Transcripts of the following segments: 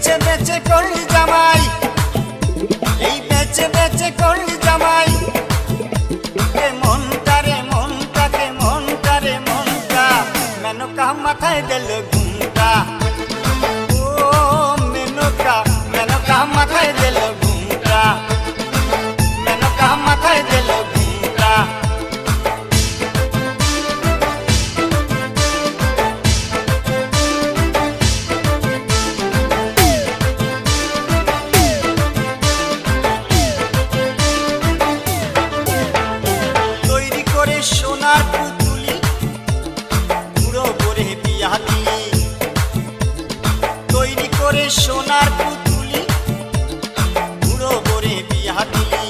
বেচে বেচে করলি জামাই, এই বেচে বেচে করলি জামাই। এ মনটা রে মনটা, কে মনটা রে মনটা, মেনকা মাথায় দিল ঘুমটা। ও মেনকা, মেনকা মাথায় দিল ঘুমটা, মেনকা মাথায় দিল ঘুমটা। সোনার পুতুলি বুড়ো করে বিয়া দিলি, তৈরি করে সোনার পুতুলি বুড়ো করে বিয়া দিলি।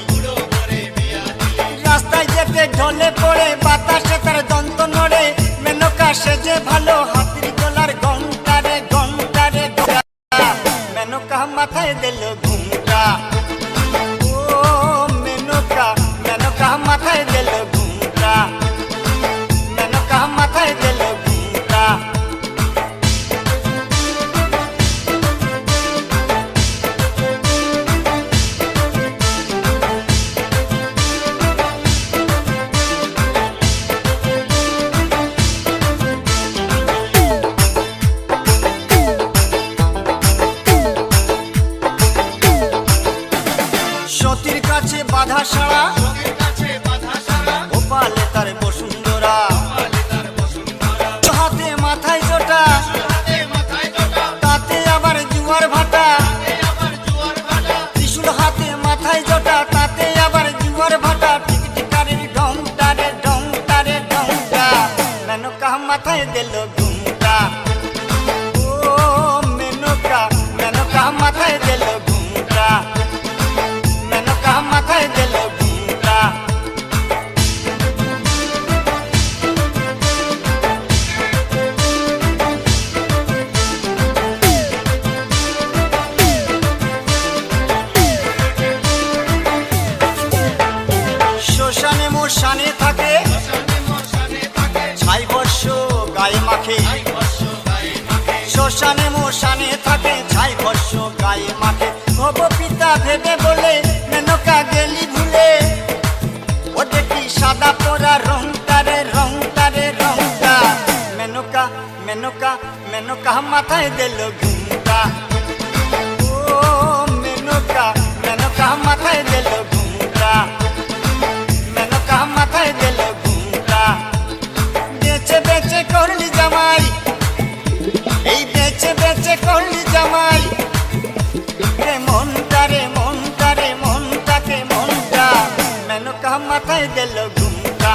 রাস্তায় যেতে ঢলে পড়ে বাতাসে তার দন্ত নড়ে, মেনকা সেজে ভালো হাতির গলার ঘন্টা রে ঘন্টা রে ঘন্টা, মেনকা মাথায় দিল ঘুমটা। ও মেনকা, মেনকা মাথায় দিল ঘুমটা, মেনকা মাথায় দিল ঘুমটা। সতীর কাছে বাধা সারা, গোপালে তার বসুন্ধরা, হাতে মাথায় জোটা, তাতে আবার জুয়ার ভাটা। ত্রিশূল হাতে মাথায় জোটা, তাতে আবার জুয়ার ভাটা। টিকটিকারের ঢংটা রে ঢংটা রে ঢংটা, মেনকা মাথায় দিল ঘুমটা। ও মেনকা, মেনকা মাথায় দিল ঘুমটা, মেনকা মাথায় দিল ঘুমটা। শ্মশানে মোশানে থাকে, ছাই বর্ষ গায়ে মাখে। শ্মশানে মোশানে থাকে, ছাই বর্ষ গায়ে মাখে। ভব পিতা ভেবে বলে মেনকা গেলি ভুলে, ও দেখি সাদা পোড়া রংটা রে রংটা রে রংটা, মেনকা মেনকা, মেনকা মাথায় দিল ঘুমটা। ও মেনকা, মেনকা মাথায় দিল ঘুমটা, মেনকা মাথায় দিল ঘুমটা। বেচে বেচে করলি জামাই, এই বেচে বেচে করলি জামাই। কে মনটা রে মনটা রে মনটা, কে মনটা, মেনকা মাথায় দিল ঘুমটা।